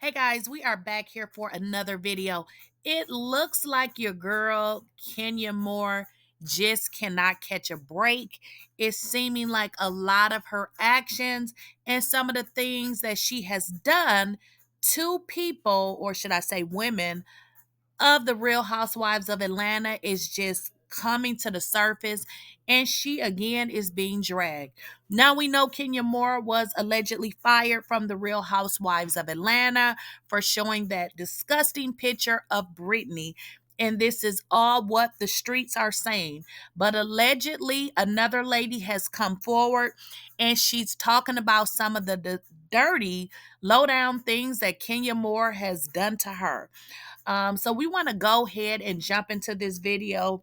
Hey guys, we are back here for another video. It looks like your girl Kenyamoore just cannot catch a break. It's seeming like a lot of her actions and some of the things that she has done to people, or should I say women, of the Real Housewives of Atlanta is just coming to the surface, and she again is being dragged. Now we know Kenya Moore was allegedly fired from the Real Housewives of Atlanta for showing that disgusting picture of Brittany. And this is all what the streets are saying. But allegedly, another lady has come forward and she's talking about some of the dirty, low down things that Kenya Moore has done to her. So we want to go ahead and jump into this video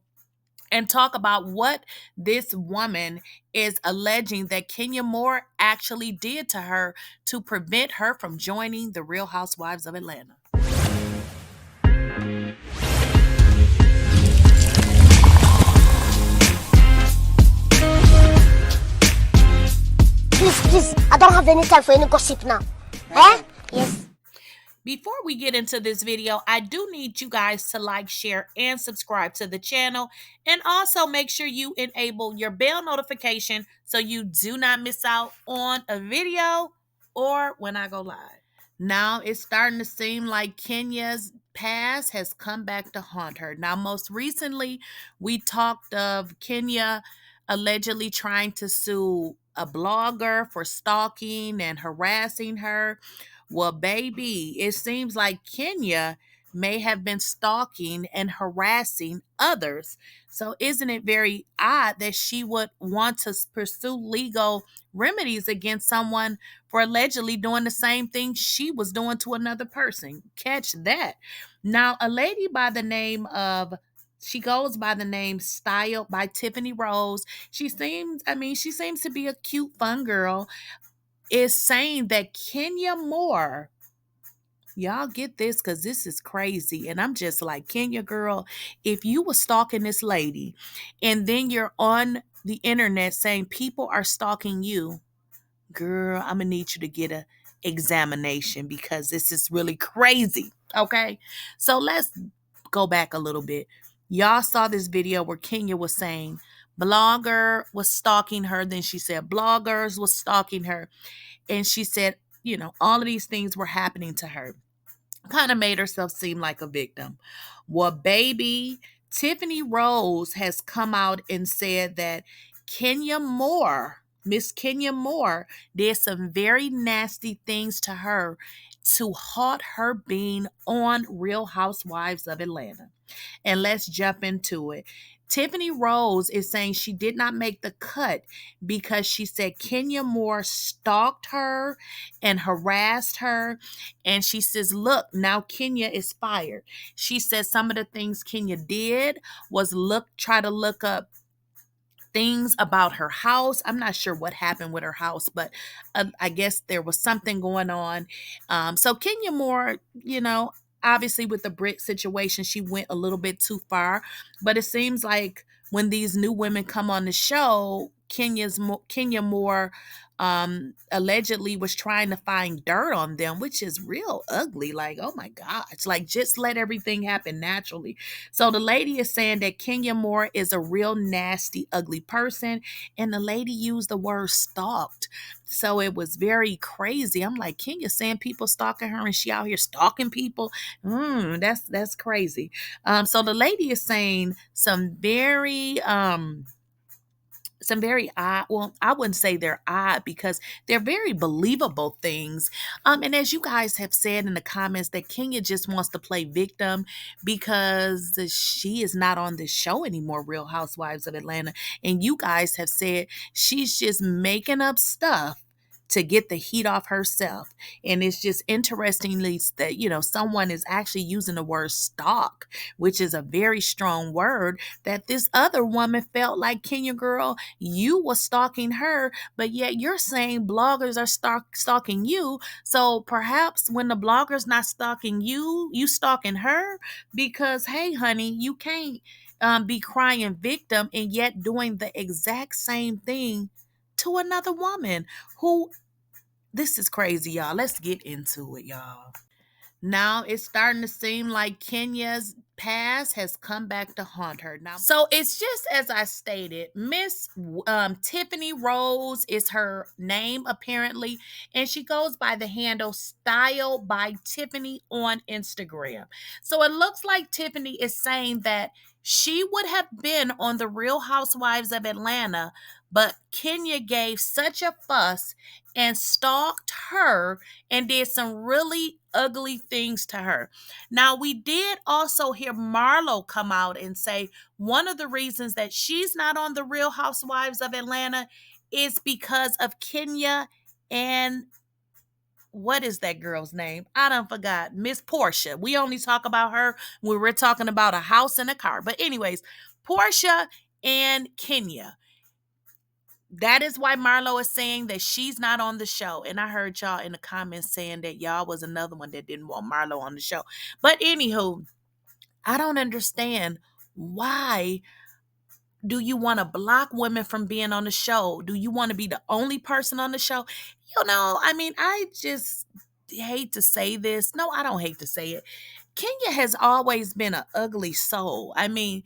and talk about what this woman is alleging that Kenya Moore actually did to her to prevent her from joining the Real Housewives of Atlanta. Please, I don't have any time for any gossip now. Eh? Yes. Before we get into this video, I do need you guys to like, share, and subscribe to the channel. And also make sure you enable your bell notification so you do not miss out on a video or when I go live. Now it's starting to seem like Kenya's past has come back to haunt her. Now, most recently, we talked of Kenya allegedly trying to sue a blogger for stalking and harassing her. Well, baby, it seems like Kenya may have been stalking and harassing others. So, isn't it very odd that she would want to pursue legal remedies against someone for allegedly doing the same thing she was doing to another person? Catch that. Now, a lady by the name of she goes by the name Styled by Tiffany Rose. She seems to be a cute, fun girl, is saying that Kenya Moore, y'all get this because this is crazy. And I'm just like, Kenya girl, if you were stalking this lady and then you're on the internet saying people are stalking you, girl, I'm gonna need you to get a examination because this is really crazy. Okay. So let's go back a little bit. Y'all saw this video where Kenya was saying blogger was stalking her. Then she said bloggers was stalking her. And she said, all of these things were happening to her. Kind of made herself seem like a victim. Well, baby, Tiffany Rose has come out and said that Kenya Moore, Miss Kenya Moore, did some very nasty things to her to halt her being on Real Housewives of Atlanta. And let's jump into it. Tiffany Rose is saying she did not make the cut because she said Kenya Moore stalked her and harassed her. And she says, look, now Kenya is fired. She says some of the things Kenya did was try to look up things about her house. I'm not sure what happened with her house, but I guess there was something going on. So Kenya Moore, obviously with the Brit situation, she went a little bit too far. But it seems like when these new women come on the show, Kenya Moore allegedly was trying to find dirt on them, which is real ugly. Like, oh my gosh, like just let everything happen naturally. So the lady is saying that Kenya Moore is a real nasty, ugly person. And the lady used the word stalked. So it was very crazy. I'm like, Kenya saying people stalking her and she out here stalking people. That's crazy. So the lady is saying some very odd, well, I wouldn't say they're odd because they're very believable things. And as you guys have said in the comments, that Kenya just wants to play victim because she is not on this show anymore, Real Housewives of Atlanta. And you guys have said she's just making up stuff to get the heat off herself. And it's just interestingly that, someone is actually using the word stalk, which is a very strong word, that this other woman felt like, Kenya girl, you were stalking her, but yet you're saying bloggers are stalking you. So perhaps when the blogger's not stalking you, you stalking her, because, hey, honey, you can't be crying victim and yet doing the exact same thing to another woman who, this is crazy, y'all. Let's get into it, y'all. Now it's starting to seem like Kenya's past has come back to haunt her. Now, so it's just as I stated, Miss Tiffany Rose is her name apparently, and she goes by the handle Style by Tiffany on Instagram. So it looks like Tiffany is saying that she would have been on the Real Housewives of Atlanta, but Kenya gave such a fuss and stalked her and did some really ugly things to her. Now, we did also hear Marlo come out and say one of the reasons that she's not on the Real Housewives of Atlanta is because of Kenya and what is that girl's name? I done forgot. Miss Portia. We only talk about her when we're talking about a house and a car. But anyways, Portia and Kenya, that is why Marlo is saying that she's not on the show. And I heard y'all in the comments saying that y'all was another one that didn't want Marlo on the show. But anywho, I don't understand why do you want to block women from being on the show? Do you want to be the only person on the show? I mean, I just hate to say this. No, I don't hate to say it. Kenya has always been an ugly soul. I mean,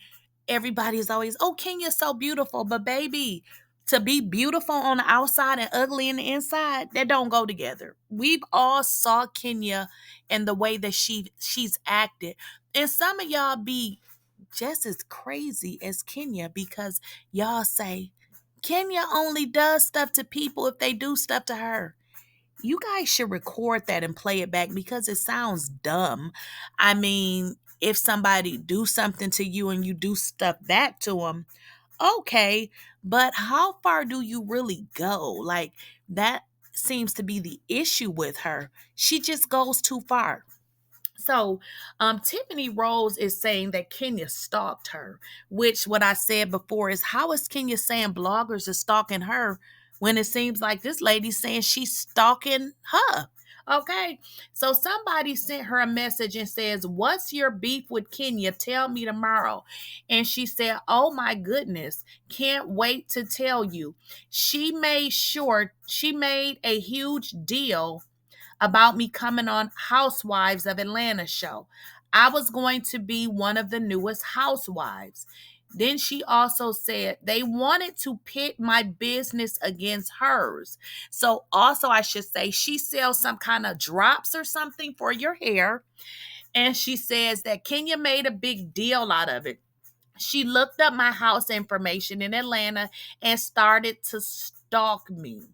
everybody's always, oh, Kenya's so beautiful. But baby, to be beautiful on the outside and ugly in the inside, that don't go together. We've all saw Kenya and the way that she's acted. And some of y'all be just as crazy as Kenya because y'all say Kenya only does stuff to people if they do stuff to her. You guys should record that and play it back because it sounds dumb. I mean, if somebody do something to you and you do stuff back to them, okay, but how far do you really go? Like that seems to be the issue with her. She just goes too far. So, Tiffany Rose is saying that Kenya stalked her, which what I said before is how is Kenya saying bloggers are stalking her when it seems like this lady's saying she's stalking her? Okay, so somebody sent her a message and says, "What's your beef with Kenya? Tell me tomorrow." And she said, "Oh my goodness, can't wait to tell you." She made a huge deal about me coming on Housewives of Atlanta show. I was going to be one of the newest housewives. Then she also said they wanted to pit my business against hers. So, also, I should say, she sells some kind of drops or something for your hair. And she says that Kenya made a big deal out of it. She looked up my house information in Atlanta and started to stalk me.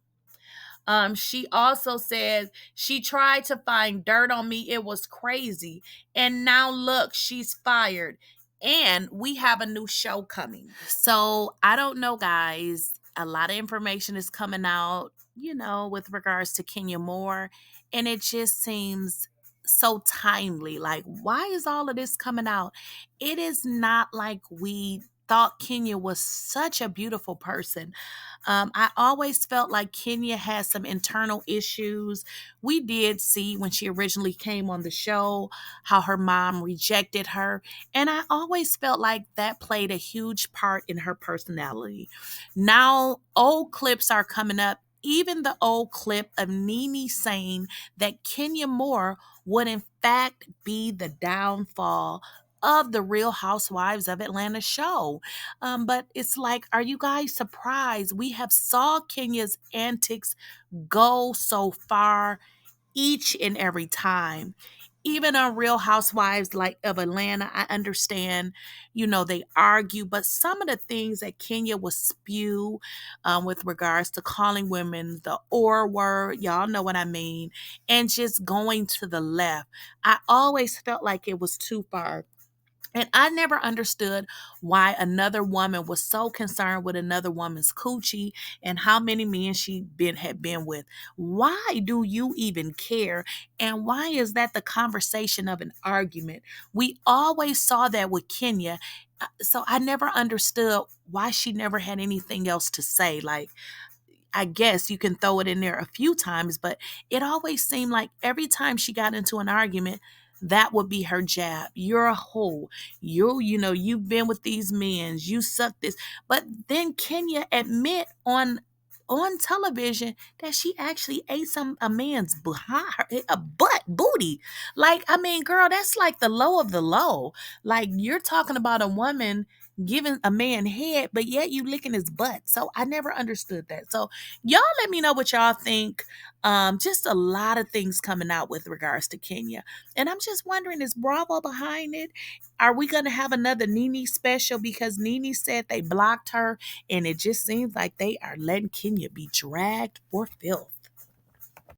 She also says she tried to find dirt on me. It was crazy. And now look, she's fired. And we have a new show coming. So I don't know, guys. A lot of information is coming out, with regards to Kenyamoore. And it just seems so timely. Like, why is all of this coming out? It is not like we thought Kenya was such a beautiful person. I always felt like Kenya had some internal issues. We did see when she originally came on the show how her mom rejected her. And I always felt like that played a huge part in her personality. Now, old clips are coming up. Even the old clip of Nene saying that Kenyamoore would in fact be the downfall of the Real Housewives of Atlanta show. But it's like, are you guys surprised? We have saw Kenya's antics go so far each and every time. Even on Real Housewives like of Atlanta, I understand, they argue, but some of the things that Kenya will spew with regards to calling women the or word, y'all know what I mean, and just going to the left, I always felt like it was too far. And I never understood why another woman was so concerned with another woman's coochie and how many men she had been with. Why do you even care? And why is that the conversation of an argument? We always saw that with Kenya. So I never understood why she never had anything else to say. Like, I guess you can throw it in there a few times, but it always seemed like every time she got into an argument, that would be her jab. You're a hoe. You've been with these men. You suck this. But then Kenya admit on on television that she actually ate a man's behind, a butt booty. Like, I mean, girl, that's like the low of the low. Like, you're talking about a woman giving a man head, but yet you licking his butt. So I never understood that. So y'all let me know what y'all think. Just a lot of things coming out with regards to Kenya. And I'm just wondering, is Bravo behind it? Are we gonna have another Nene special? Because Nene said they blocked her, and it just seems like they are letting Kenya be dragged for filth.